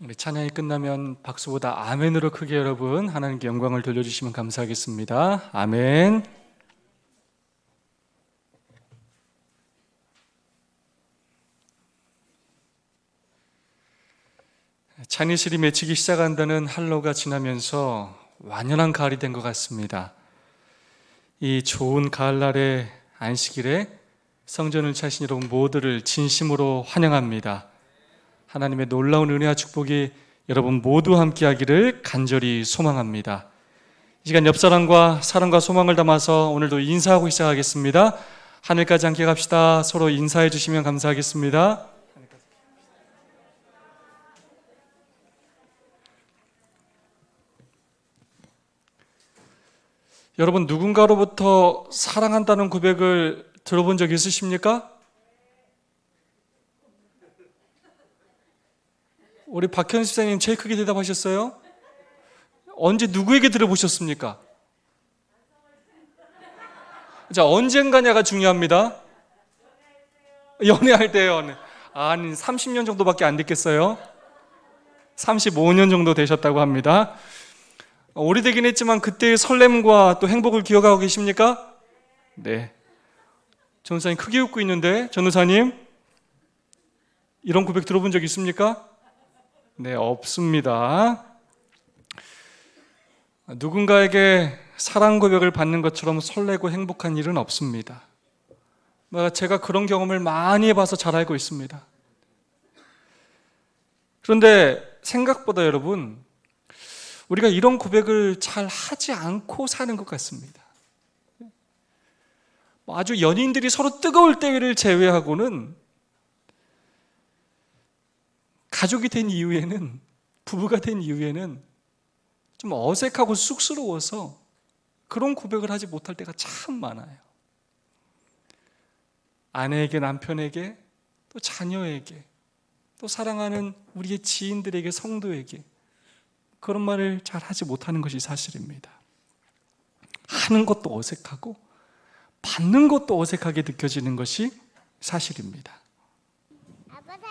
우리 찬양이 끝나면 박수보다 아멘으로 크게 여러분 하나님께 영광을 돌려주시면 감사하겠습니다. 아멘. 찬이슬이 맺히기 시작한다는 한로가 지나면서 완연한 가을이 된 것 같습니다. 이 좋은 가을날의 안식일에 성전을 찾으신 여러분 모두를 진심으로 환영합니다. 하나님의 놀라운 은혜와 축복이 여러분 모두 함께하기를 간절히 소망합니다. 이 시간 옆사람과 사랑과 소망을 담아서 오늘도 인사하고 시작하겠습니다. 하늘까지 함께 갑시다. 서로 인사해 주시면 감사하겠습니다. 여러분 누군가로부터 사랑한다는 고백을 들어본 적 있으십니까? 우리 박현 집사님 제일 크게 대답하셨어요? 언제 누구에게 들어보셨습니까? 자, 언젠가냐가 중요합니다. 연애할 때요. 아니 30년 정도밖에 안 됐겠어요? 35년 정도 되셨다고 합니다. 오래되긴 했지만 그때의 설렘과 또 행복을 기억하고 계십니까? 네. 전도사님 크게 웃고 있는데, 전도사님 이런 고백 들어본 적 있습니까? 네, 없습니다. 누군가에게 사랑 고백을 받는 것처럼 설레고 행복한 일은 없습니다. 제가 그런 경험을 많이 해봐서 잘 알고 있습니다. 그런데 생각보다 여러분, 우리가 이런 고백을 잘 하지 않고 사는 것 같습니다. 아주 연인들이 서로 뜨거울 때를 제외하고는 가족이 된 이후에는, 부부가 된 이후에는 좀 어색하고 쑥스러워서 그런 고백을 하지 못할 때가 참 많아요. 아내에게, 남편에게, 또 자녀에게, 또 사랑하는 우리의 지인들에게, 성도에게 그런 말을 잘 하지 못하는 것이 사실입니다. 하는 것도 어색하고 받는 것도 어색하게 느껴지는 것이 사실입니다. 아빠 사랑해요.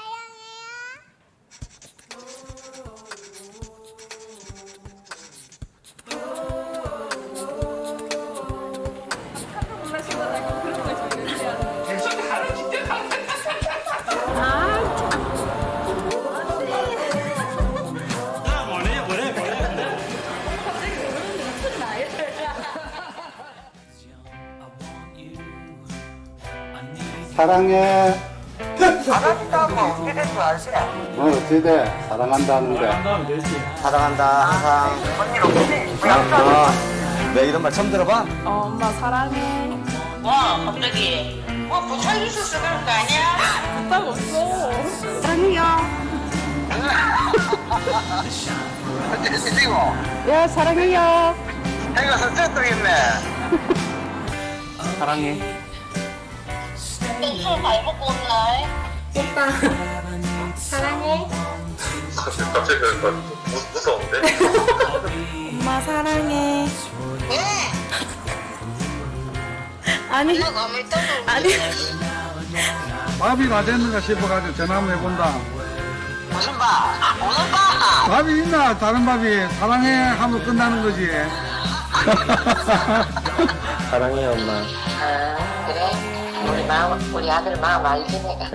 사랑해. 사랑한다고 어떻게 된 줄 알지? 어찌 돼? 사랑한다는데. 사랑한다 항상. 언니 없지? 왜 이런 말 처음 들어봐? 엄마 사랑해. 와 갑자기 부탁 있어서 그런 거 아니야? 부탁 없어. 사랑해요. 지금 야 사랑해요. 해가 설정 있네. 사랑해. 똥술 많이 먹고 온나? 오빠 사랑해. 갑자기 무서운데? 엄마 사랑해. 왜? 아니 이거 너무 있다고 아니. 밥이 다 됐는가 싶어가지고 전화 한번 해본다. 무슨 밥? 무슨 밥? 밥이 있나? 다른 밥이 사랑해 하면 끝나는 거지. 사랑해 엄마. 그래? 우리 아들 마음 알지 내가.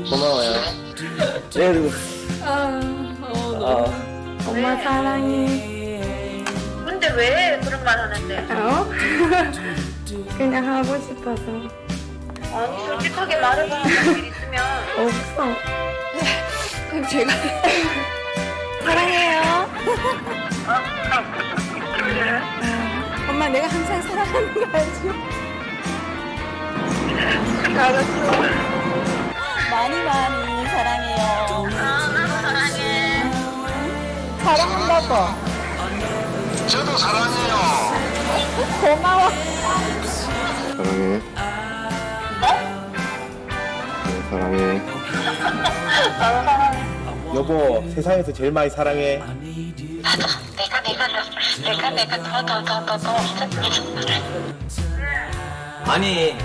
고마워요. 네, 엄마 사랑해. 근데 왜 그런 말 하는데? 어? 그냥 하고 싶어서. 아니 솔직하게 말해봐. 일 있으면. 없어. 제가 사랑해요. 엄마 내가 항상 사랑하는 거 알지? 알았어. 많이 많이 사랑해요. 나도 사랑해. 사랑한다고. 저도 사랑해요. 고마워. 사랑해. 네, 사랑해. 나도 사랑해. 여보, 세상에서 제일 많이 사랑해. 내가 더. 아니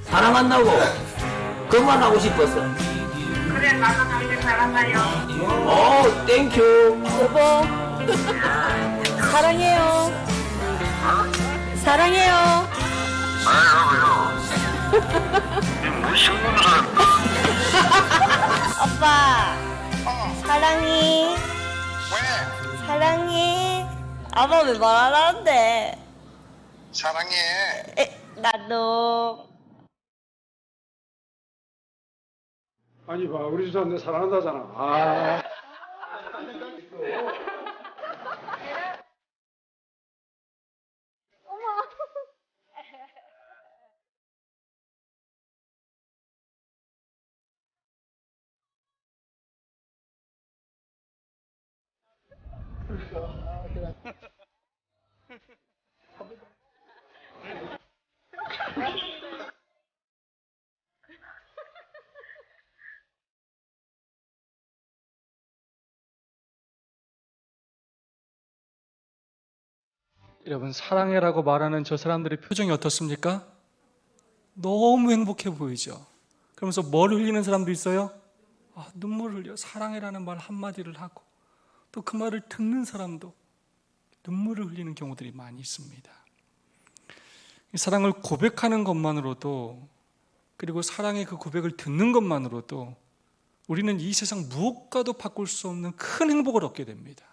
사랑한다고 그만 하고 싶었어. 그래 나도 사랑해요. 땡큐. 여보, 사랑해요. 사랑해요. 오빠 사랑해. 왜? 사랑해. 아빠 왜 말 안 하는데? 사랑해. 나도. 아니 봐 우리 주사 내 사랑한다잖아. 아. 여러분, 사랑해라고 말하는 저 사람들의 표정이 어떻습니까? 너무 행복해 보이죠? 그러면서 뭘 흘리는 사람도 있어요? 눈물을 흘려. 사랑해라는 말 한마디를 하고 또 그 말을 듣는 사람도 눈물을 흘리는 경우들이 많이 있습니다. 이 사랑을 고백하는 것만으로도, 그리고 사랑의 그 고백을 듣는 것만으로도 우리는 이 세상 무엇과도 바꿀 수 없는 큰 행복을 얻게 됩니다.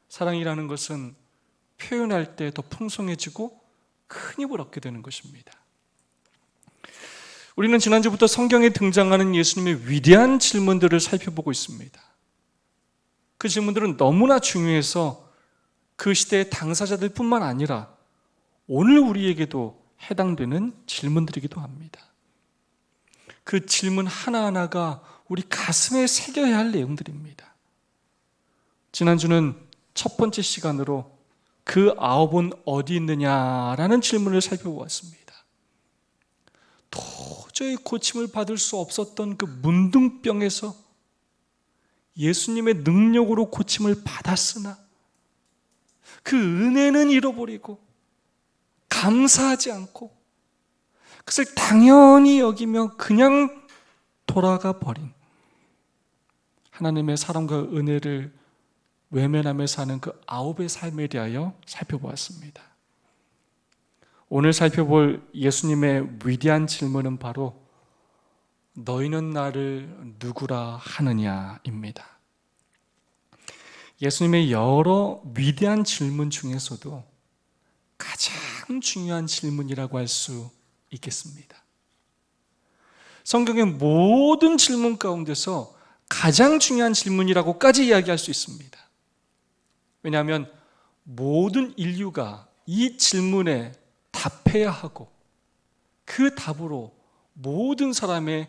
사랑이라는 것은 표현할 때 더 풍성해지고 큰 힘을 얻게 되는 것입니다. 우리는 지난주부터 성경에 등장하는 예수님의 위대한 질문들을 살펴보고 있습니다. 그 질문들은 너무나 중요해서 그 시대의 당사자들 뿐만 아니라 오늘 우리에게도 해당되는 질문들이기도 합니다. 그 질문 하나하나가 우리 가슴에 새겨야 할 내용들입니다. 지난주는 첫 번째 시간으로 그 아홉은 어디 있느냐라는 질문을 살펴보았습니다. 도저히 고침을 받을 수 없었던 그 문둥병에서 예수님의 능력으로 고침을 받았으나 그 은혜는 잃어버리고 감사하지 않고 그것을 당연히 여기며 그냥 돌아가 버린 하나님의 사랑과 은혜를 외면하며 사는 그 아홉의 삶에 대하여 살펴보았습니다. 오늘 살펴볼 예수님의 위대한 질문은 바로 너희는 나를 누구라 하느냐입니다. 예수님의 여러 위대한 질문 중에서도 가장 중요한 질문이라고 할 수 있겠습니다. 성경의 모든 질문 가운데서 가장 중요한 질문이라고까지 이야기할 수 있습니다. 왜냐하면 모든 인류가 이 질문에 답해야 하고 그 답으로 모든 사람의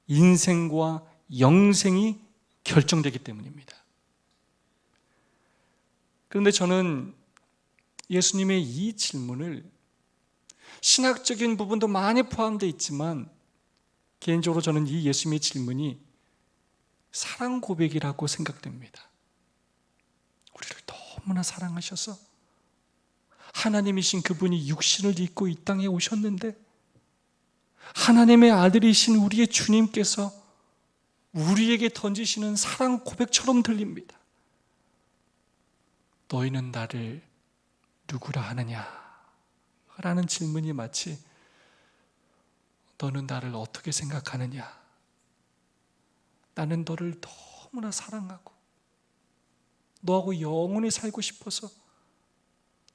인생과 영생이 결정되기 때문입니다. 그런데 저는 예수님의 이 질문을 신학적인 부분도 많이 포함되어 있지만 개인적으로 저는 이 예수님의 질문이 사랑 고백이라고 생각됩니다. 우리를 너무나 사랑하셔서 하나님이신 그분이 육신을 입고 이 땅에 오셨는데 하나님의 아들이신 우리의 주님께서 우리에게 던지시는 사랑 고백처럼 들립니다. 너희는 나를 누구라 하느냐? 라는 질문이 마치 너는 나를 어떻게 생각하느냐? 나는 너를 너무나 사랑하고 너하고 영원히 살고 싶어서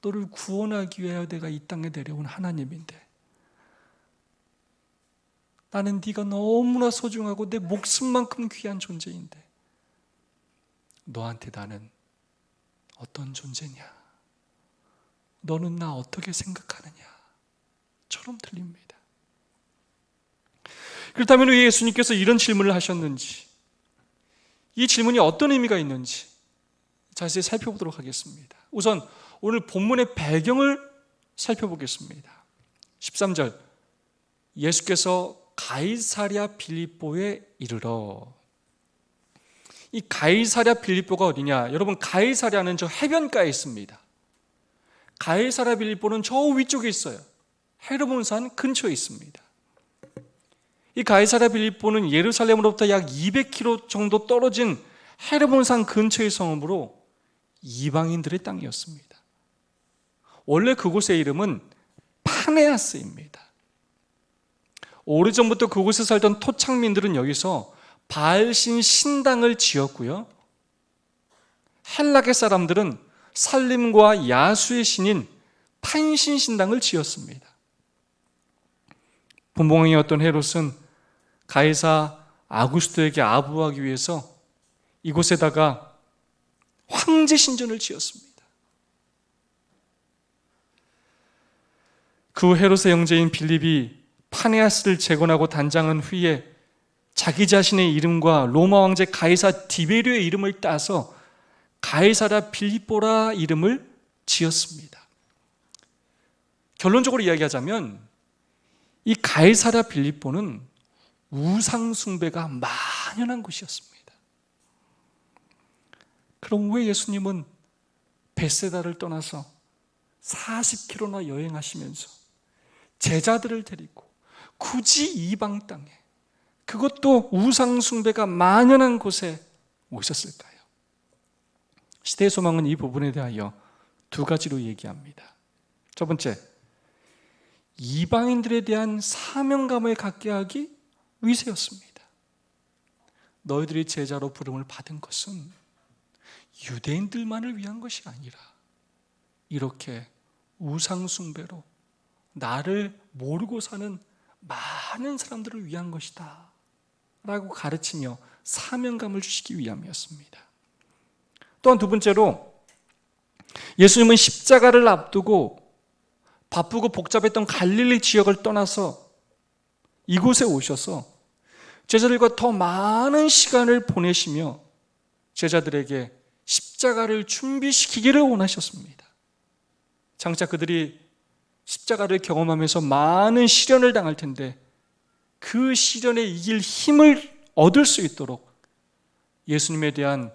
너를 구원하기 위하여 내가 이 땅에 내려온 하나님인데 나는 네가 너무나 소중하고 내 목숨만큼 귀한 존재인데 너한테 나는 어떤 존재냐? 너는 나 어떻게 생각하느냐? 처럼 들립니다. 그렇다면 왜 예수님께서 이런 질문을 하셨는지, 이 질문이 어떤 의미가 있는지 자세히 살펴보도록 하겠습니다. 우선 오늘 본문의 배경을 살펴보겠습니다. 13절, 예수께서 가이사랴 빌립보에 이르러. 이 가이사랴 빌립보가 어디냐? 여러분, 가이사랴는 저 해변가에 있습니다. 가이사랴 빌립보는 저 위쪽에 있어요. 헤르몬산 근처에 있습니다. 이 가이사랴 빌립보는 예루살렘으로부터 약 200km 정도 떨어진 헤르몬산 근처의 성읍으로 이방인들의 땅이었습니다. 원래 그곳의 이름은 파네아스입니다. 오래전부터 그곳에 살던 토착민들은 여기서 바알신 신당을 지었고요. 헬라계 사람들은 살림과 야수의 신인 판신 신당을 지었습니다. 분봉왕이었던 헤롯은 가이사 아구스토에게 아부하기 위해서 이곳에다가 황제 신전을 지었습니다. 그 헤롯의 형제인 빌립이 파네아스를 재건하고 단장한 후에 자기 자신의 이름과 로마 황제 가이사 디베리오의 이름을 따서 가이사랴 빌립보라 이름을 지었습니다. 결론적으로 이야기하자면 이 가이사랴 빌립보는 우상 숭배가 만연한 곳이었습니다. 그럼 왜 예수님은 벳세다를 떠나서 40km나 여행하시면서 제자들을 데리고 굳이 이방 땅에, 그것도 우상 숭배가 만연한 곳에 오셨을까요? 시대의 소망은 이 부분에 대하여 두 가지로 얘기합니다. 첫 번째, 이방인들에 대한 사명감을 갖게 하기 위해서였습니다. 너희들이 제자로 부름을 받은 것은 유대인들만을 위한 것이 아니라 이렇게 우상 숭배로 나를 모르고 사는 많은 사람들을 위한 것이다 라고 가르치며 사명감을 주시기 위함이었습니다. 또한 두 번째로, 예수님은 십자가를 앞두고 바쁘고 복잡했던 갈릴리 지역을 떠나서 이곳에 오셔서 제자들과 더 많은 시간을 보내시며 제자들에게 십자가를 준비시키기를 원하셨습니다. 장차 그들이 십자가를 경험하면서 많은 시련을 당할 텐데 그 시련에 이길 힘을 얻을 수 있도록 예수님에 대한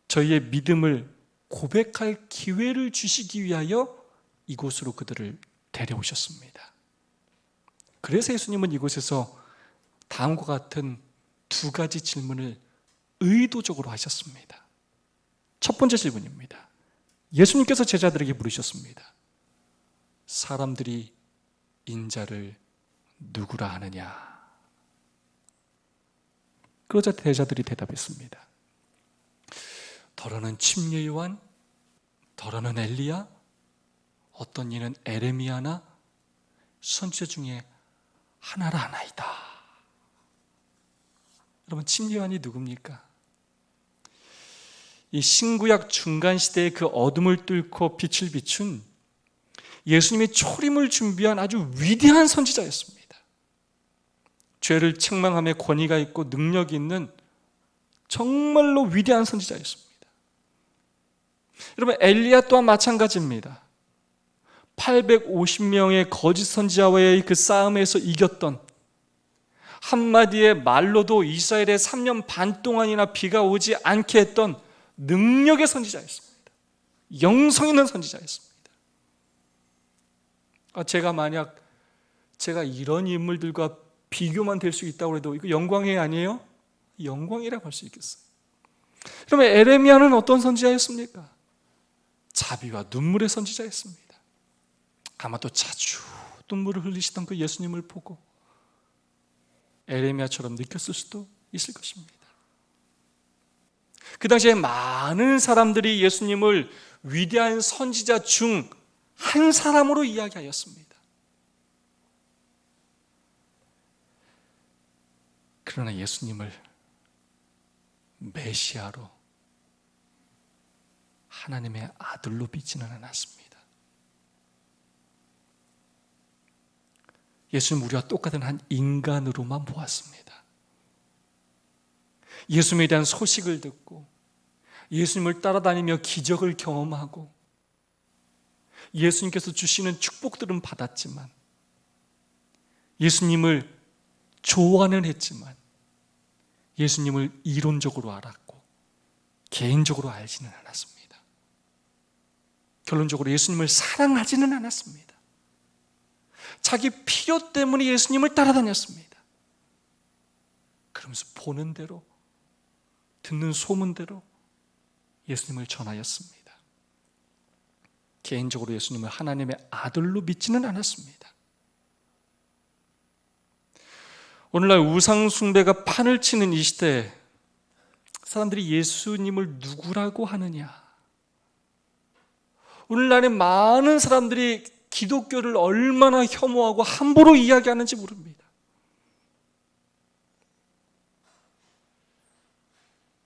저희의 믿음을 고백할 기회를 주시기 위하여 이곳으로 그들을 데려오셨습니다. 그래서 예수님은 이곳에서 다음과 같은 두 가지 질문을 의도적으로 하셨습니다. 첫 번째 질문입니다. 예수님께서 제자들에게 물으셨습니다. 사람들이 인자를 누구라 하느냐? 그러자 제자들이 대답했습니다. 더러는 침례 요한, 더러는 엘리야, 어떤 이는 에레미야나 선지자 중에 하나라 하나이다. 여러분, 침례 요한이 누굽니까? 이 신구약 중간 시대의 그 어둠을 뚫고 빛을 비춘 예수님의 초림을 준비한 아주 위대한 선지자였습니다. 죄를 책망함에 권위가 있고 능력이 있는 정말로 위대한 선지자였습니다. 여러분, 엘리야 또한 마찬가지입니다. 850명의 거짓 선지자와의 그 싸움에서 이겼던, 한마디의 말로도 이스라엘에 3년 반 동안이나 비가 오지 않게 했던 능력의 선지자였습니다. 영성 있는 선지자였습니다. 제가 이런 인물들과 비교만 될 수 있다고 해도 이거 영광이 아니에요? 영광이라고 할 수 있겠어요. 그러면 에레미야는 어떤 선지자였습니까? 자비와 눈물의 선지자였습니다. 아마도 자주 눈물을 흘리시던 그 예수님을 보고 에레미야처럼 느꼈을 수도 있을 것입니다. 그 당시에 많은 사람들이 예수님을 위대한 선지자 중 한 사람으로 이야기하였습니다. 그러나 예수님을 메시아로, 하나님의 아들로 믿지는 않았습니다. 예수님 우리와 똑같은 한 인간으로만 보았습니다. 예수님에 대한 소식을 듣고 예수님을 따라다니며 기적을 경험하고 예수님께서 주시는 축복들은 받았지만, 예수님을 좋아는 했지만 예수님을 이론적으로 알았고 개인적으로 알지는 않았습니다. 결론적으로 예수님을 사랑하지는 않았습니다. 자기 필요 때문에 예수님을 따라다녔습니다. 그러면서 보는 대로, 듣는 소문대로 예수님을 전하였습니다. 개인적으로 예수님을 하나님의 아들로 믿지는 않았습니다. 오늘날 우상 숭배가 판을 치는 이 시대에 사람들이 예수님을 누구라고 하느냐? 오늘날에 많은 사람들이 기독교를 얼마나 혐오하고 함부로 이야기하는지 모릅니다.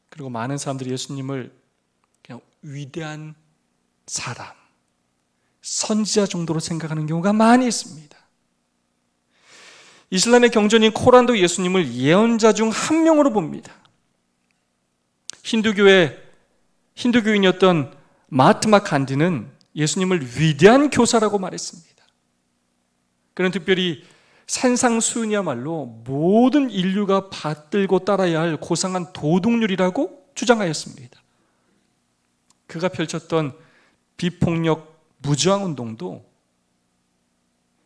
그리고 많은 사람들이 예수님을 그냥 위대한 사람, 선지자 정도로 생각하는 경우가 많이 있습니다. 이슬람의 경전인 코란도 예수님을 예언자 중 한 명으로 봅니다. 힌두교인이었던 마하트마 간디는 예수님을 위대한 교사라고 말했습니다. 그는 특별히 산상수훈이야말로 모든 인류가 받들고 따라야 할 고상한 도덕률이라고 주장하였습니다. 그가 펼쳤던 비폭력 무저항 운동도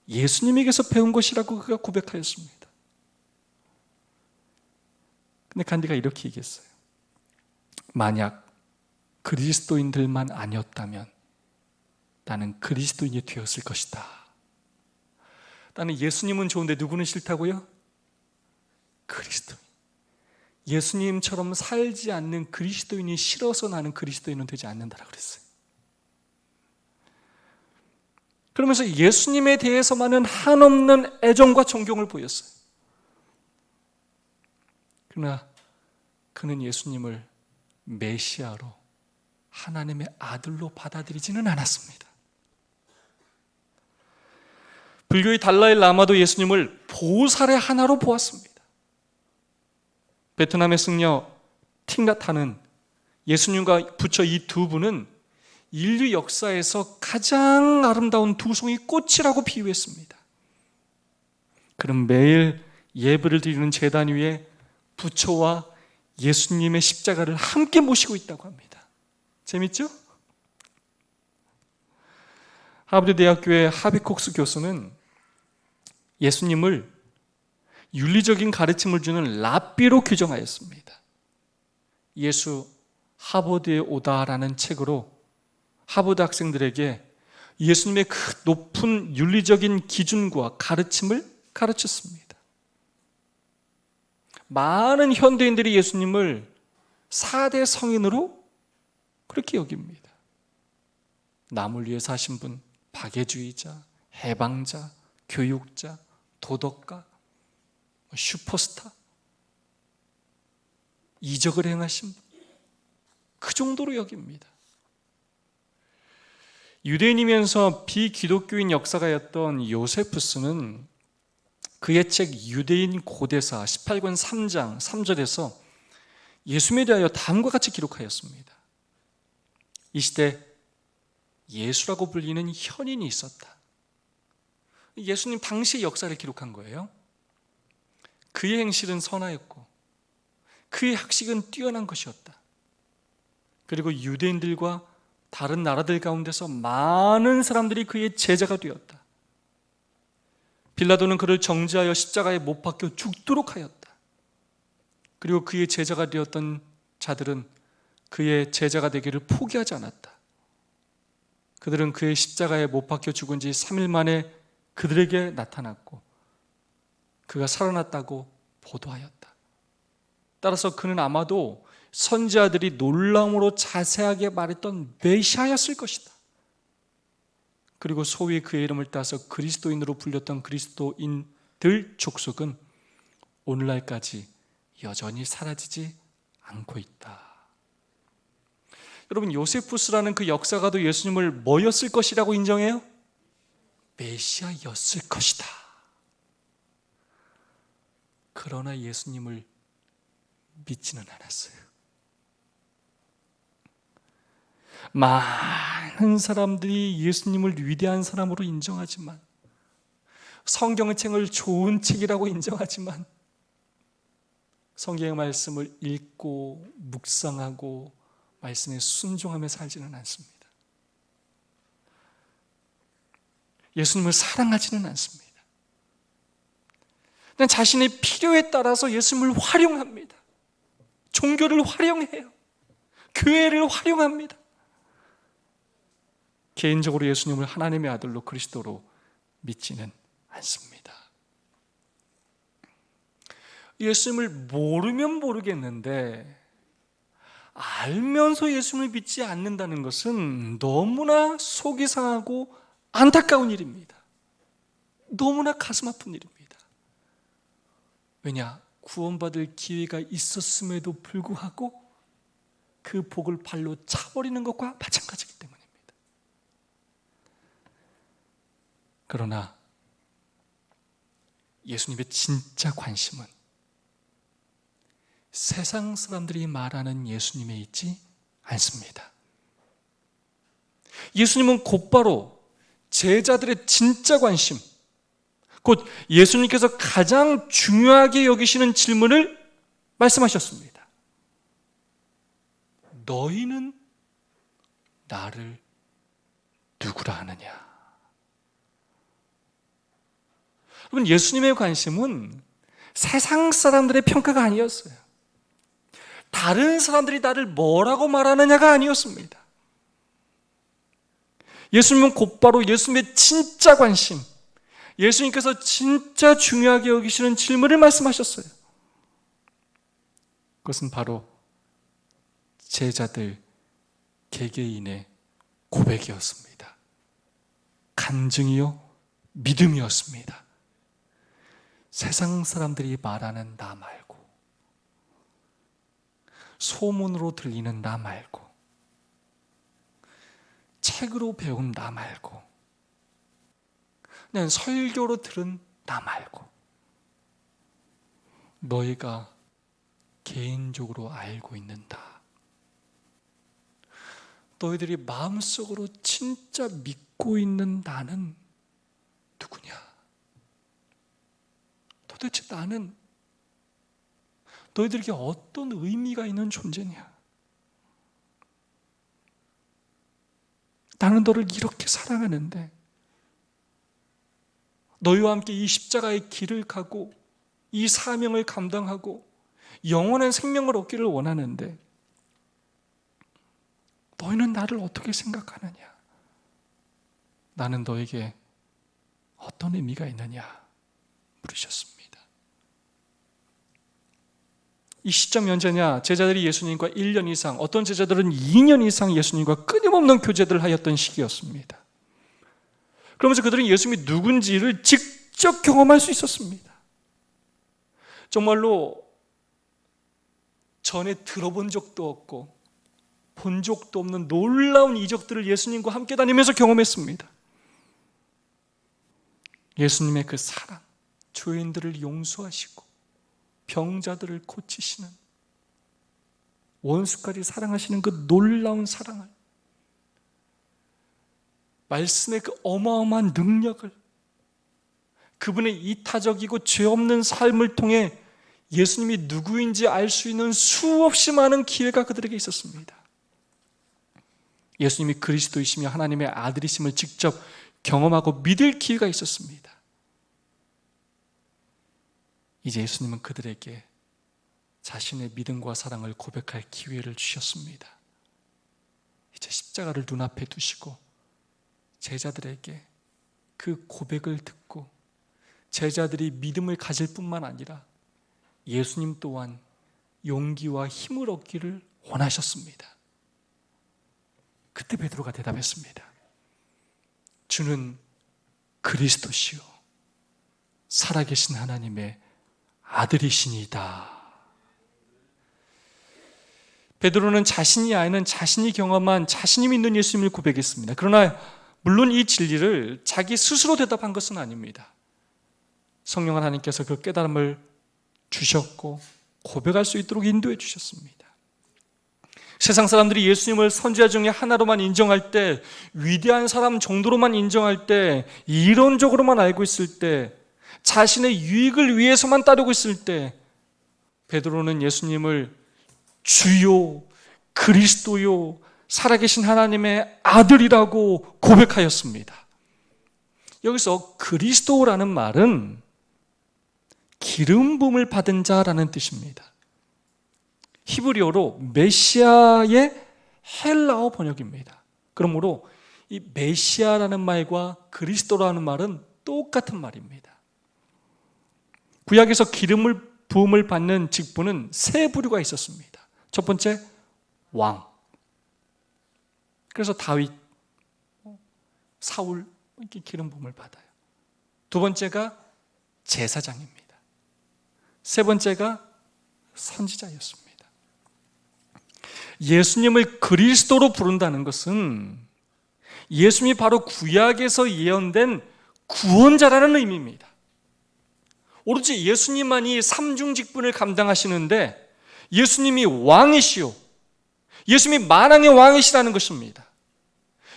예수님에게서 배운 것이라고 그가 고백하였습니다. 근데 간디가 이렇게 얘기했어요. 만약 그리스도인들만 아니었다면 나는 그리스도인이 되었을 것이다. 나는 예수님은 좋은데 누구는 싫다고요? 그리스도인. 예수님처럼 살지 않는 그리스도인이 싫어서 나는 그리스도인은 되지 않는다라고 그랬어요. 그러면서 예수님에 대해서만은 한없는 애정과 존경을 보였어요. 그러나 그는 예수님을 메시아로, 하나님의 아들로 받아들이지는 않았습니다. 불교의 달라이 라마도 예수님을 보살의 하나로 보았습니다. 베트남의 승려 틱나타는 예수님과 부처 이 두 분은 인류 역사에서 가장 아름다운 두 송이 꽃이라고 비유했습니다. 그는 매일 예배를 드리는 제단 위에 부처와 예수님의 십자가를 함께 모시고 있다고 합니다. 재밌죠? 하버드 대학교의 하비콕스 교수는 예수님을 윤리적인 가르침을 주는 랍비로 규정하였습니다. 예수 하버드에 오다라는 책으로 하버드 학생들에게 예수님의 그 높은 윤리적인 기준과 가르침을 가르쳤습니다. 많은 현대인들이 예수님을 4대 성인으로 그렇게 여깁니다. 남을 위해 사신 분, 박애주의자, 해방자, 교육자, 도덕가, 슈퍼스타, 이적을 행하신 분, 그 정도로 여깁니다. 유대인이면서 비기독교인 역사가였던 요세푸스는 그의 책 유대인 고대사 18권 3장 3절에서 예수님에 대하여 다음과 같이 기록하였습니다. 이 시대 예수라고 불리는 현인이 있었다. 예수님 당시의 역사를 기록한 거예요. 그의 행실은 선하였고 그의 학식은 뛰어난 것이었다. 그리고 유대인들과 다른 나라들 가운데서 많은 사람들이 그의 제자가 되었다. 빌라도는 그를 정죄하여 십자가에 못 박혀 죽도록 하였다. 그리고 그의 제자가 되었던 자들은 그의 제자가 되기를 포기하지 않았다. 그들은 그의 십자가에 못 박혀 죽은 지 3일 만에 그들에게 나타났고 그가 살아났다고 보도하였다. 따라서 그는 아마도 선지자들이 놀라움으로 자세하게 말했던 메시아였을 것이다. 그리고 소위 그의 이름을 따서 그리스도인으로 불렸던 그리스도인들 족속은 오늘날까지 여전히 사라지지 않고 있다. 여러분, 요세푸스라는 그 역사가도 예수님을 뭐였을 것이라고 인정해요? 메시아였을 것이다. 그러나 예수님을 믿지는 않았어요. 많은 사람들이 예수님을 위대한 사람으로 인정하지만, 성경의 책을 좋은 책이라고 인정하지만, 성경의 말씀을 읽고 묵상하고 말씀에 순종하며 살지는 않습니다. 예수님을 사랑하지는 않습니다. 그냥 자신의 필요에 따라서 예수님을 활용합니다. 종교를 활용해요. 교회를 활용합니다. 개인적으로 예수님을 하나님의 아들로 그리스도로 믿지는 않습니다. 예수님을 모르면 모르겠는데 알면서 예수님을 믿지 않는다는 것은 너무나 속이 상하고 안타까운 일입니다. 너무나 가슴 아픈 일입니다. 왜냐? 구원받을 기회가 있었음에도 불구하고 그 복을 발로 차버리는 것과 마찬가지이기 때문입니다. 그러나 예수님의 진짜 관심은 세상 사람들이 말하는 예수님에 있지 않습니다. 예수님은 곧바로 제자들의 진짜 관심, 곧 예수님께서 가장 중요하게 여기시는 질문을 말씀하셨습니다. 너희는 나를 누구라 하느냐? 여러분, 예수님의 관심은 세상 사람들의 평가가 아니었어요. 다른 사람들이 나를 뭐라고 말하느냐가 아니었습니다. 예수님은 곧바로 예수님의 진짜 관심, 예수님께서 진짜 중요하게 여기시는 질문을 말씀하셨어요. 그것은 바로 제자들 개개인의 고백이었습니다. 간증이요, 믿음이었습니다. 세상 사람들이 말하는 나 말고, 소문으로 들리는 나 말고, 책으로 배운 나 말고, 그냥 설교로 들은 나 말고, 너희가 개인적으로 알고 있는 나, 너희들이 마음속으로 진짜 믿고 있는 나는 누구냐? 도대체 나는 너희들에게 어떤 의미가 있는 존재냐? 나는 너를 이렇게 사랑하는데, 너희와 함께 이 십자가의 길을 가고 이 사명을 감당하고 영원한 생명을 얻기를 원하는데 너희는 나를 어떻게 생각하느냐? 나는 너에게 어떤 의미가 있느냐? 물으셨습니다. 이 시점이 언제냐? 제자들이 예수님과 1년 이상, 어떤 제자들은 2년 이상 예수님과 끊임없는 교제를 하였던 시기였습니다. 그러면서 그들은 예수님이 누군지를 직접 경험할 수 있었습니다. 정말로 전에 들어본 적도 없고 본 적도 없는 놀라운 이적들을 예수님과 함께 다니면서 경험했습니다. 예수님의 그 사랑, 죄인들을 용서하시고 병자들을 고치시는, 원수까지 사랑하시는 그 놀라운 사랑을, 말씀의 그 어마어마한 능력을, 그분의 이타적이고 죄 없는 삶을 통해 예수님이 누구인지 알 수 있는 수없이 많은 기회가 그들에게 있었습니다. 예수님이 그리스도이시며 하나님의 아들이심을 직접 경험하고 믿을 기회가 있었습니다. 이제 예수님은 그들에게 자신의 믿음과 사랑을 고백할 기회를 주셨습니다. 이제 십자가를 눈앞에 두시고 제자들에게 그 고백을 듣고 제자들이 믿음을 가질 뿐만 아니라 예수님 또한 용기와 힘을 얻기를 원하셨습니다. 그때 베드로가 대답했습니다. 주는 그리스도시요 살아계신 하나님의 아들이시니이다. 베드로는 자신이 아는, 자신이 경험한, 자신이 믿는 예수님을 고백했습니다. 그러나 물론 이 진리를 자기 스스로 대답한 것은 아닙니다. 성령 하나님께서 그 깨달음을 주셨고 고백할 수 있도록 인도해 주셨습니다. 세상 사람들이 예수님을 선지자 중에 하나로만 인정할 때, 위대한 사람 정도로만 인정할 때, 이론적으로만 알고 있을 때, 자신의 유익을 위해서만 따르고 있을 때, 베드로는 예수님을 주요, 그리스도요, 살아계신 하나님의 아들이라고 고백하였습니다. 여기서 그리스도라는 말은 기름 부음을 받은 자라는 뜻입니다. 히브리어로 메시아의 헬라어 번역입니다. 그러므로 이 메시아라는 말과 그리스도라는 말은 똑같은 말입니다. 구약에서 기름을 부음을 받는 직분은 세 부류가 있었습니다. 첫 번째, 왕. 그래서 다윗, 사울 이렇게 기름 부음을 받아요. 두 번째가 제사장입니다. 세 번째가 선지자였습니다. 예수님을 그리스도로 부른다는 것은 예수님이 바로 구약에서 예언된 구원자라는 의미입니다. 오로지 예수님만이 삼중 직분을 감당하시는데 예수님이 왕이시오, 예수님이 만왕의 왕이시라는 것입니다.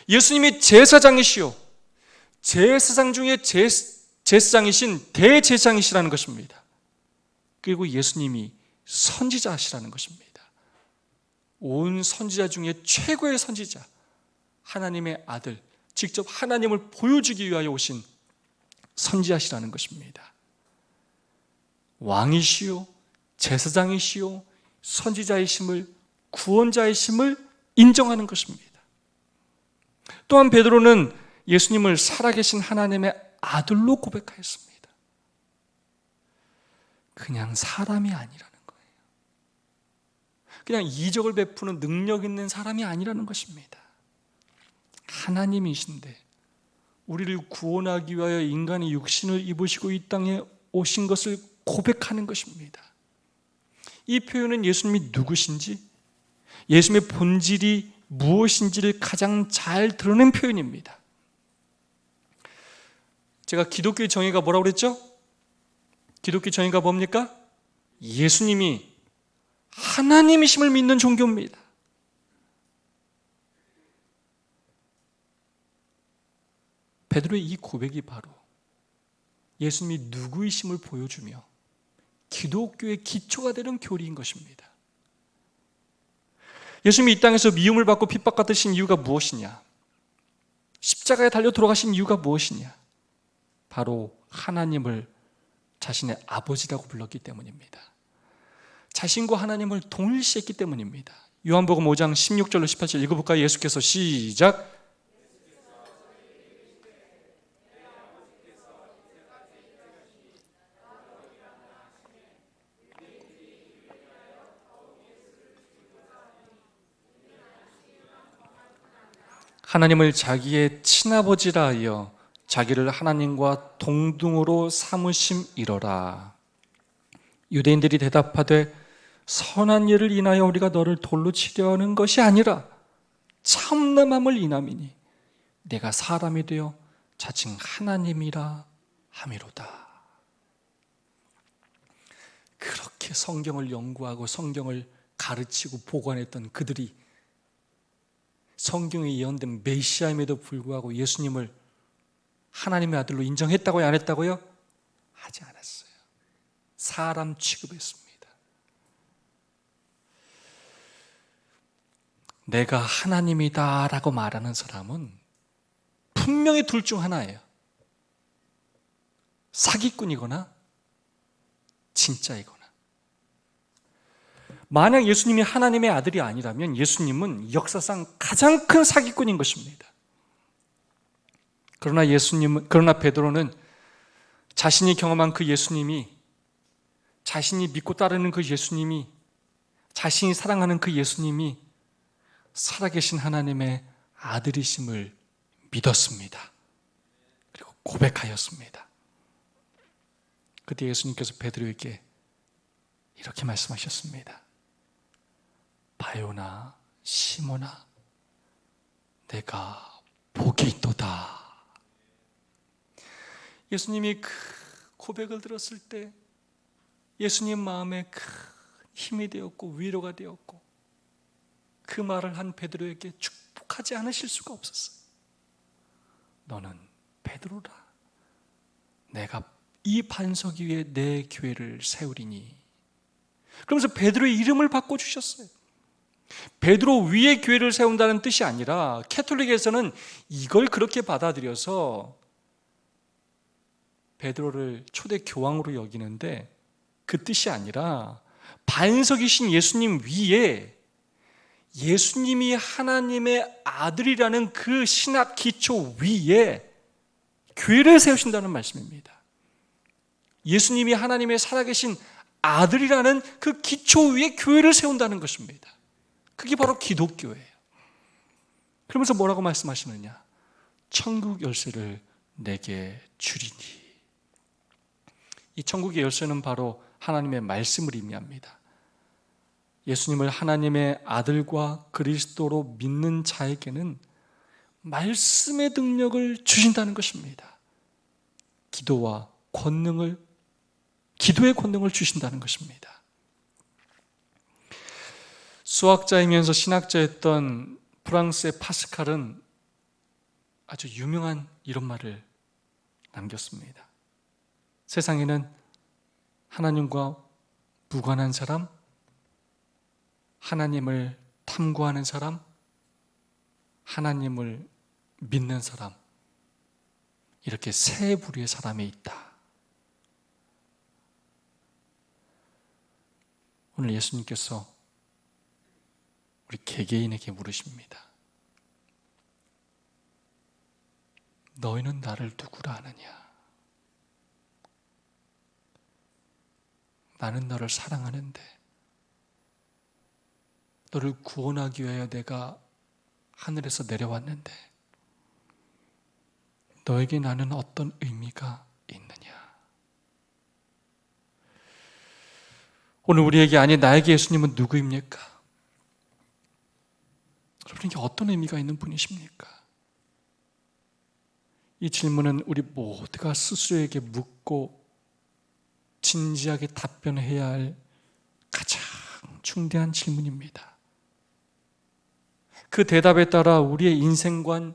예수님이 제사장이시오, 제사장 중에 제사장이신 대제사장이시라는 것입니다. 그리고 예수님이 선지자시라는 것입니다. 온 선지자 중에 최고의 선지자, 하나님의 아들, 직접 하나님을 보여주기 위하여 오신 선지자시라는 것입니다. 왕이시오, 제사장이시오, 선지자이심을, 구원자이심을 인정하는 것입니다. 또한 베드로는 예수님을 살아계신 하나님의 아들로 고백하였습니다. 그냥 사람이 아니라는 거예요. 그냥 이적을 베푸는 능력 있는 사람이 아니라는 것입니다. 하나님이신데 우리를 구원하기 위하여 인간의 육신을 입으시고 이 땅에 오신 것을 고백하는 것입니다. 이 표현은 예수님이 누구신지, 예수님의 본질이 무엇인지를 가장 잘 드러낸 표현입니다. 제가 기독교의 정의가 뭐라고 그랬죠? 기독교 정의가 뭡니까? 예수님이 하나님이심을 믿는 종교입니다. 베드로의 이 고백이 바로 예수님이 누구이심을 보여주며 기독교의 기초가 되는 교리인 것입니다. 예수님이 이 땅에서 미움을 받고 핍박받으신 이유가 무엇이냐? 십자가에 달려 돌아가신 이유가 무엇이냐? 바로 하나님을 자신의 아버지라고 불렀기 때문입니다. 자신과 하나님을 동일시했기 때문입니다. 요한복음 5장 16절로 18절 읽어볼까요? 예수께서 시작. 하나님을 자기의 친아버지라 하여 자기를 하나님과 동등으로 삼으심이로라. 유대인들이 대답하되 선한 일을 인하여 우리가 너를 돌로 치려 하는 것이 아니라 참남함을 인함이니 내가 사람이 되어 자칭 하나님이라 함이로다. 그렇게 성경을 연구하고 성경을 가르치고 보관했던 그들이 성경에 예언된 메시아임에도 불구하고 예수님을 하나님의 아들로 인정했다고요? 안 했다고요? 하지 않았어요. 사람 취급했습니다. 내가 하나님이다 라고 말하는 사람은 분명히 둘 중 하나예요. 사기꾼이거나 진짜이거나. 만약 예수님이 하나님의 아들이 아니라면 예수님은 역사상 가장 큰 사기꾼인 것입니다. 그러나 베드로는 자신이 경험한 그 예수님이, 자신이 믿고 따르는 그 예수님이, 자신이 사랑하는 그 예수님이 살아계신 하나님의 아들이심을 믿었습니다. 그리고 고백하였습니다. 그때 예수님께서 베드로에게 이렇게 말씀하셨습니다. 바요나 시몬아, 내가 복이 있도다. 예수님이 그 고백을 들었을 때 예수님 마음에 큰 힘이 되었고 위로가 되었고, 그 말을 한 베드로에게 축복하지 않으실 수가 없었어요. 너는 베드로라. 내가 이 반석 위에 내 교회를 세우리니. 그러면서 베드로의 이름을 바꿔주셨어요. 베드로 위에 교회를 세운다는 뜻이 아니라 캐톨릭에서는 이걸 그렇게 받아들여서 베드로를 초대 교황으로 여기는데 그 뜻이 아니라 반석이신 예수님 위에 예수님이 하나님의 아들이라는 그 신학 기초 위에 교회를 세우신다는 말씀입니다. 예수님이 하나님의 살아계신 아들이라는 그 기초 위에 교회를 세운다는 것입니다. 그게 바로 기독교예요. 그러면서 뭐라고 말씀하시느냐? 천국 열쇠를 내게 주리니. 이 천국의 열쇠는 바로 하나님의 말씀을 의미합니다. 예수님을 하나님의 아들과 그리스도로 믿는 자에게는 말씀의 능력을 주신다는 것입니다. 기도의 권능을 주신다는 것입니다. 수학자이면서 신학자였던 프랑스의 파스칼은 아주 유명한 이런 말을 남겼습니다. 세상에는 하나님과 무관한 사람, 하나님을 탐구하는 사람, 하나님을 믿는 사람, 이렇게 세 부류의 사람이 있다. 오늘 예수님께서 우리 개개인에게 물으십니다. 너희는 나를 누구라 하느냐? 나는 너를 사랑하는데 너를 구원하기 위하여 내가 하늘에서 내려왔는데 너에게 나는 어떤 의미가 있느냐? 오늘 우리에게 아니 나에게 예수님은 누구입니까? 여러분에게 어떤 의미가 있는 분이십니까? 이 질문은 우리 모두가 스스로에게 묻고 진지하게 답변해야 할 가장 중대한 질문입니다. 그 대답에 따라 우리의 인생관,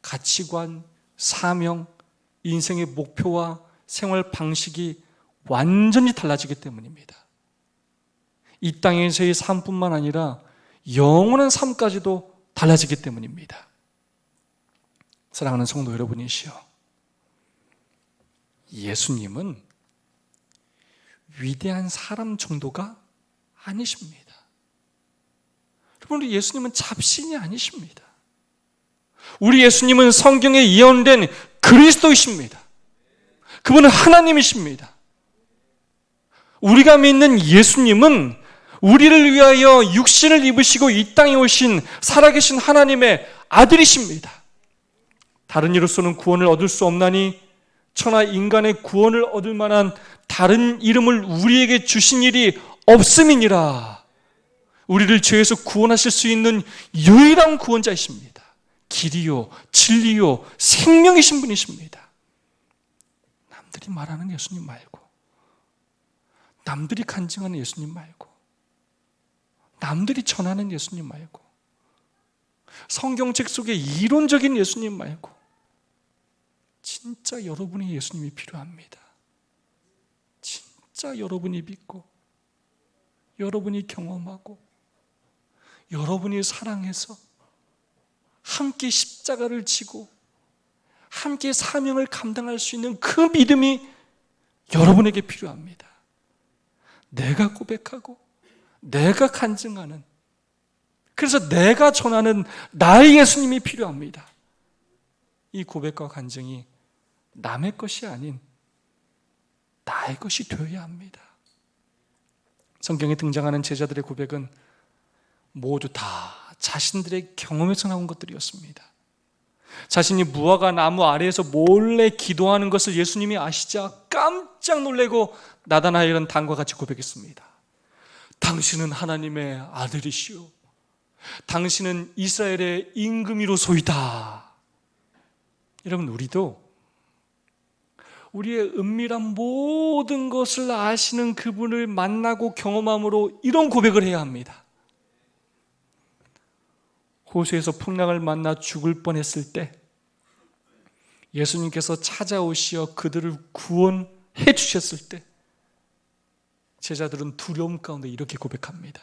가치관, 사명, 인생의 목표와 생활 방식이 완전히 달라지기 때문입니다. 이 땅에서의 삶뿐만 아니라 영원한 삶까지도 달라지기 때문입니다. 사랑하는 성도 여러분이시여, 예수님은 위대한 사람 정도가 아니십니다. 여러분, 예수님은 잡신이 아니십니다. 우리 예수님은 성경에 예언된 그리스도이십니다. 그분은 하나님이십니다. 우리가 믿는 예수님은 우리를 위하여 육신을 입으시고 이 땅에 오신 살아계신 하나님의 아들이십니다. 다른 이로서는 구원을 얻을 수 없나니 천하 인간의 구원을 얻을 만한 다른 이름을 우리에게 주신 일이 없음이니라. 우리를 죄에서 구원하실 수 있는 유일한 구원자이십니다. 길이요, 진리요, 생명이신 분이십니다. 남들이 말하는 예수님 말고, 남들이 간증하는 예수님 말고, 남들이 전하는 예수님 말고, 성경책 속의 이론적인 예수님 말고, 진짜 여러분이 예수님이 필요합니다. 진짜 여러분이 믿고, 여러분이 경험하고, 여러분이 사랑해서 함께 십자가를 지고 함께 사명을 감당할 수 있는 그 믿음이 여러분에게 필요합니다. 내가 고백하고 내가 간증하는, 그래서 내가 전하는 나의 예수님이 필요합니다. 이 고백과 간증이 남의 것이 아닌 나의 것이 되어야 합니다. 성경에 등장하는 제자들의 고백은 모두 다 자신들의 경험에서 나온 것들이었습니다. 자신이 무화과 나무 아래에서 몰래 기도하는 것을 예수님이 아시자 깜짝 놀래고 나다나엘은 다음과 같이 고백했습니다. 당신은 하나님의 아들이시오. 당신은 이스라엘의 임금이로소이다. 여러분, 우리도 우리의 은밀한 모든 것을 아시는 그분을 만나고 경험함으로 이런 고백을 해야 합니다. 호수에서 풍랑을 만나 죽을 뻔했을 때 예수님께서 찾아오시어 그들을 구원해 주셨을 때 제자들은 두려움 가운데 이렇게 고백합니다.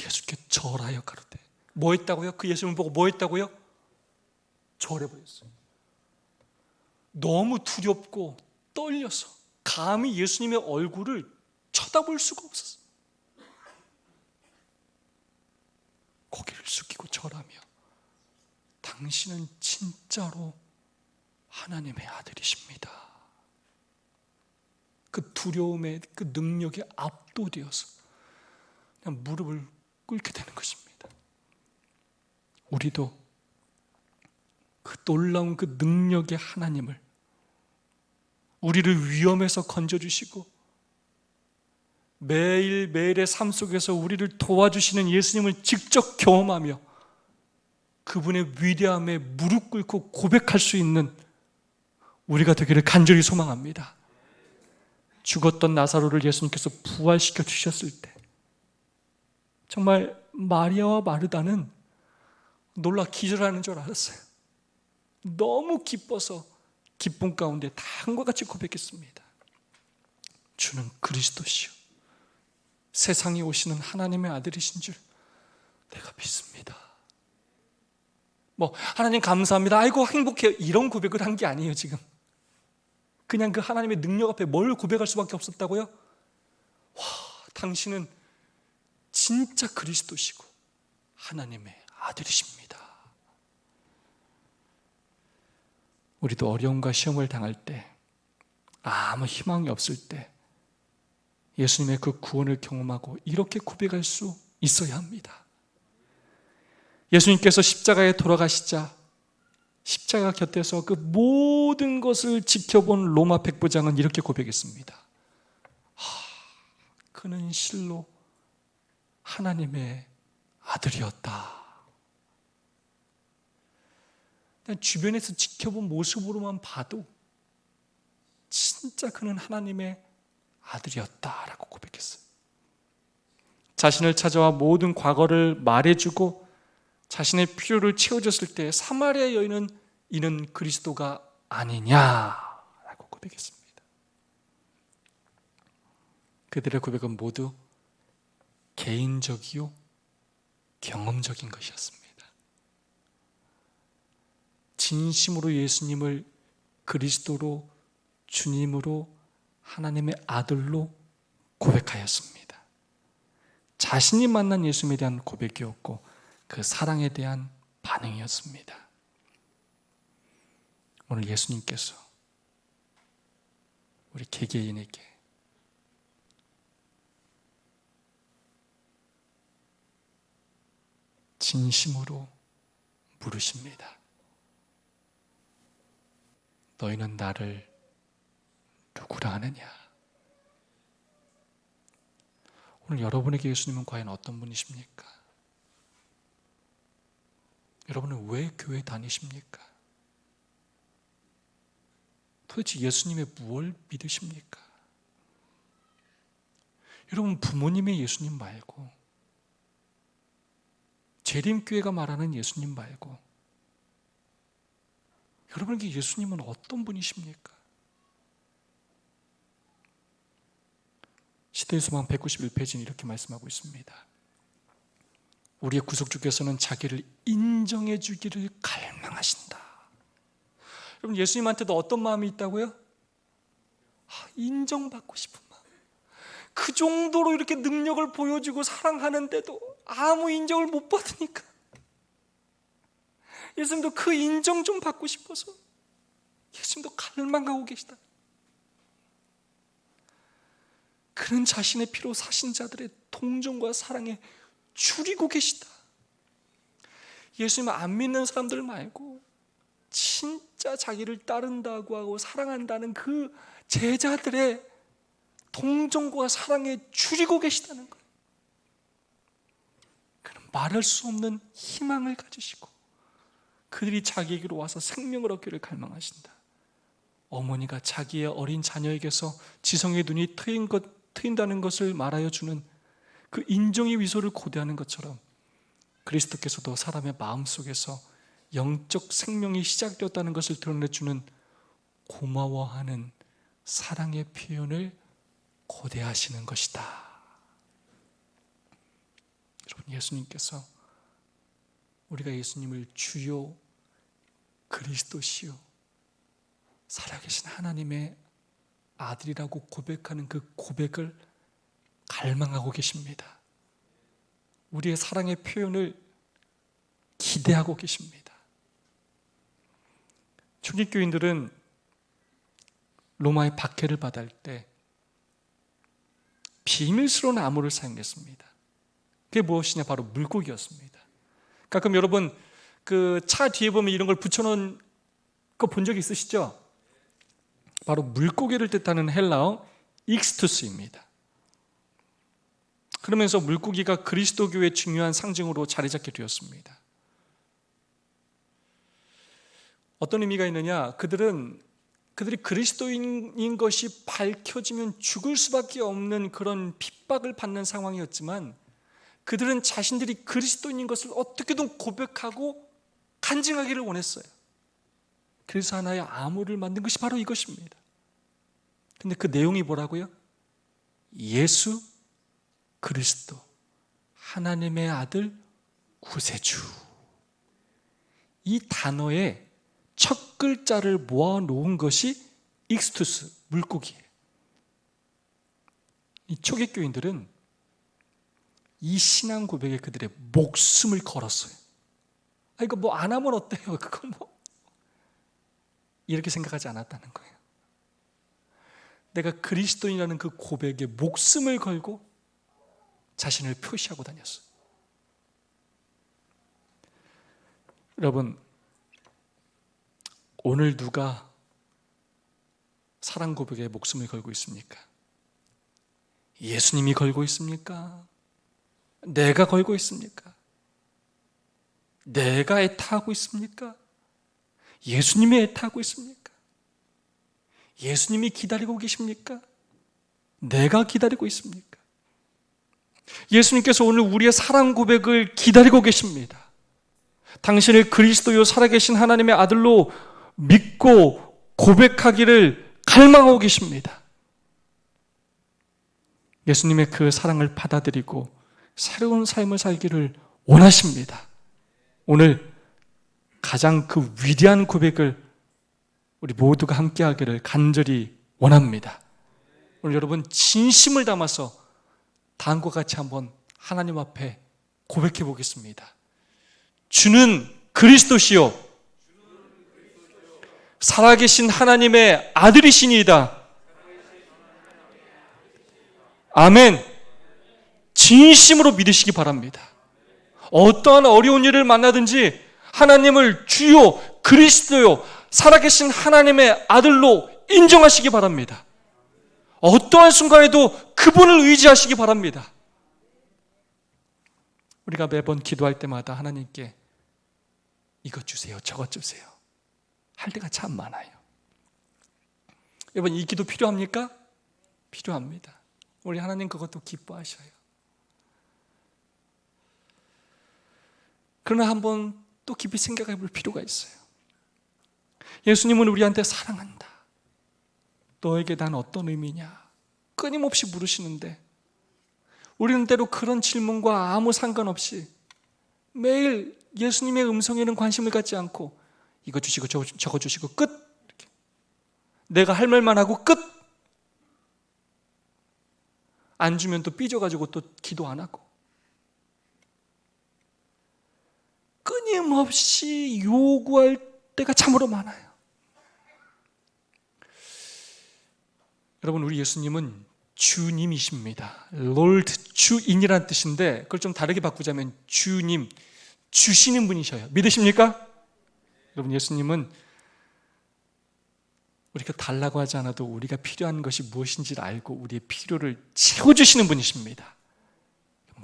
예수께 절하여 가로되. 뭐 했다고요? 그 예수님을 보고 뭐 했다고요? 절해버렸어요. 너무 두렵고 떨려서 감히 예수님의 얼굴을 쳐다볼 수가 없었어요. 고개를 숙이고 절하며 당신은 진짜로 하나님의 아들이십니다. 그 두려움의 그 능력에 압도되어서 그냥 무릎을 꿇게 되는 것입니다. 우리도 그 놀라운 그 능력의 하나님을, 우리를 위험에서 건져주시고 매일매일의 삶 속에서 우리를 도와주시는 예수님을 직접 경험하며 그분의 위대함에 무릎 꿇고 고백할 수 있는 우리가 되기를 간절히 소망합니다. 죽었던 나사로를 예수님께서 부활시켜 주셨을 때 정말 마리아와 마르다는 놀라 기절하는 줄 알았어요. 너무 기뻐서 기쁨 가운데 다음과 같이 고백했습니다. 주는 그리스도시요 세상에 오시는 하나님의 아들이신 줄 내가 믿습니다. 하나님 감사합니다, 아이고 행복해요, 이런 고백을 한 게 아니에요. 지금 그냥 그 하나님의 능력 앞에 뭘 고백할 수밖에 없었다고요? 당신은 진짜 그리스도시고 하나님의 아들이십니다. 우리도 어려움과 시험을 당할 때, 아무 희망이 없을 때 예수님의 그 구원을 경험하고 이렇게 고백할 수 있어야 합니다. 예수님께서 십자가에 돌아가시자 십자가 곁에서 그 모든 것을 지켜본 로마 백부장은 이렇게 고백했습니다. 그는 실로 하나님의 아들이었다. 그냥 주변에서 지켜본 모습으로만 봐도 진짜 그는 하나님의 아들이었다라고 고백했어요. 자신을 찾아와 모든 과거를 말해주고 자신의 필요를 채워줬을 때 사마리아 여인은 이는 그리스도가 아니냐라고 고백했습니다. 그들의 고백은 모두 개인적이요 경험적인 것이었습니다. 진심으로 예수님을 그리스도로, 주님으로, 하나님의 아들로 고백하였습니다. 자신이 만난 예수님에 대한 고백이었고 그 사랑에 대한 반응이었습니다. 오늘 예수님께서 우리 개개인에게 진심으로 물으십니다. 너희는 나를 누구라 하느냐? 오늘 여러분에게 예수님은 과연 어떤 분이십니까? 여러분은 왜 교회 다니십니까? 도대체 예수님의 무엇을 믿으십니까? 여러분 부모님의 예수님 말고 재림교회가 말하는 예수님 말고 여러분에게 예수님은 어떤 분이십니까? 시대의 소망 191페이지는 이렇게 말씀하고 있습니다. 우리의 구속주께서는 자기를 인정해 주기를 갈망하신다. 여러분 예수님한테도 어떤 마음이 있다고요? 인정받고 싶은 마음. 그 정도로 이렇게 능력을 보여주고 사랑하는데도 아무 인정을 못 받으니까 예수님도 그 인정 좀 받고 싶어서 예수님도 갈망하고 계시다. 그는 자신의 피로 사신 자들의 동정과 사랑에 줄이고 계시다. 예수님을 안 믿는 사람들 말고 진짜 자기를 따른다고 하고 사랑한다는 그 제자들의 동정과 사랑에 줄이고 계시다는 거예요. 그는 말할 수 없는 희망을 가지시고 그들이 자기에게로 와서 생명을 얻기를 갈망하신다. 어머니가 자기의 어린 자녀에게서 지성의 눈이 트인다는 것을 말하여 주는 그 인정의 위소를 고대하는 것처럼 그리스도께서도 사람의 마음속에서 영적 생명이 시작되었다는 것을 드러내주는 고마워하는 사랑의 표현을 고대하시는 것이다. 여러분 예수님께서 우리가 예수님을 주요 그리스도시요 살아계신 하나님의 아들이라고 고백하는 그 고백을 갈망하고 계십니다. 우리의 사랑의 표현을 기대하고 계십니다. 초기교인들은 로마의 박해를 받을 때 비밀스러운 암호를 사용했습니다. 그게 무엇이냐? 바로 물고기였습니다. 가끔 여러분 그 차 뒤에 보면 이런 걸 붙여놓은 거 본 적 있으시죠? 바로 물고기를 뜻하는 헬라어 익스투스입니다. 그러면서 물고기가 그리스도교의 중요한 상징으로 자리 잡게 되었습니다. 어떤 의미가 있느냐? 그들이 그리스도인인 것이 밝혀지면 죽을 수밖에 없는 그런 핍박을 받는 상황이었지만 그들은 자신들이 그리스도인인 것을 어떻게든 고백하고 간증하기를 원했어요. 그래서 하나의 암호를 만든 것이 바로 이것입니다. 근데 그 내용이 뭐라고요? 예수 그리스도 하나님의 아들 구세주. 이 단어의 첫 글자를 모아놓은 것이 익스투스, 물고기예요. 이 초기교인들은 이 신앙 고백에 그들의 목숨을 걸었어요. 이거 뭐 안 하면 어때요? 그거 뭐 이렇게 생각하지 않았다는 거예요. 내가 그리스도인이라는 그 고백에 목숨을 걸고 자신을 표시하고 다녔어요. 여러분, 오늘 누가 사랑 고백에 목숨을 걸고 있습니까? 예수님이 걸고 있습니까? 내가 걸고 있습니까? 내가 애타하고 있습니까? 예수님이 애타하고 있습니까? 예수님이 기다리고 계십니까? 내가 기다리고 있습니까? 예수님께서 오늘 우리의 사랑 고백을 기다리고 계십니다. 당신을 그리스도요 살아계신 하나님의 아들로 믿고 고백하기를 갈망하고 계십니다. 예수님의 그 사랑을 받아들이고 새로운 삶을 살기를 원하십니다. 오늘 가장 그 위대한 고백을 우리 모두가 함께 하기를 간절히 원합니다. 오늘 여러분 진심을 담아서 다음과 같이 한번 하나님 앞에 고백해 보겠습니다. 주는 그리스도시요 살아계신 하나님의 아들이시니이다. 아멘. 진심으로 믿으시기 바랍니다. 어떠한 어려운 일을 만나든지 하나님을 주요 그리스도요 살아계신 하나님의 아들로 인정하시기 바랍니다. 어떠한 순간에도 그분을 의지하시기 바랍니다. 우리가 매번 기도할 때마다 하나님께 이것 주세요, 저것 주세요 할 때가 참 많아요. 여러분, 이 기도 필요합니까? 필요합니다. 우리 하나님 그것도 기뻐하셔요. 그러나 한번 또 깊이 생각해 볼 필요가 있어요. 예수님은 우리한테 사랑한다. 너에게 난 어떤 의미냐? 끊임없이 물으시는데 우리는 때로 그런 질문과 아무 상관없이 매일 예수님의 음성에는 관심을 갖지 않고 이거 주시고 저거 주시고 끝. 이렇게. 내가 할 말만 하고 끝. 안 주면 또 삐져가지고 또 기도 안 하고 끊임없이 요구할 때가 참으로 많아요. 여러분, 우리 예수님은 주님이십니다. Lord, 주인이라는 뜻인데 그걸 좀 다르게 바꾸자면 주님, 주시는 분이셔요. 믿으십니까? 여러분, 예수님은 우리가 달라고 하지 않아도 우리가 필요한 것이 무엇인지를 알고 우리의 필요를 채워주시는 분이십니다.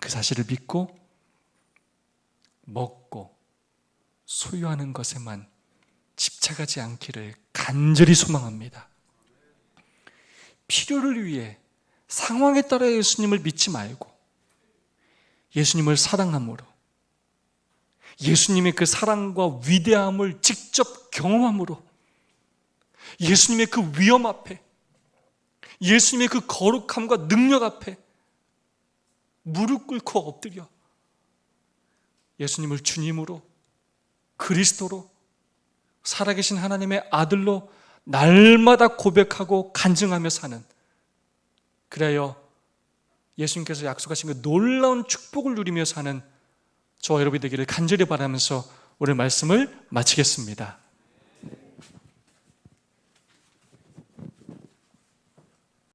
그 사실을 믿고 먹고 소유하는 것에만 집착하지 않기를 간절히 소망합니다. 필요를 위해 상황에 따라 예수님을 믿지 말고 예수님을 사랑함으로 예수님의 그 사랑과 위대함을 직접 경험함으로 예수님의 그 위엄 앞에 예수님의 그 거룩함과 능력 앞에 무릎 꿇고 엎드려 예수님을 주님으로 그리스도로 살아계신 하나님의 아들로 날마다 고백하고 간증하며 사는, 그래요 예수님께서 약속하신 그 놀라운 축복을 누리며 사는 저와 여러분이 되기를 간절히 바라면서 오늘 말씀을 마치겠습니다.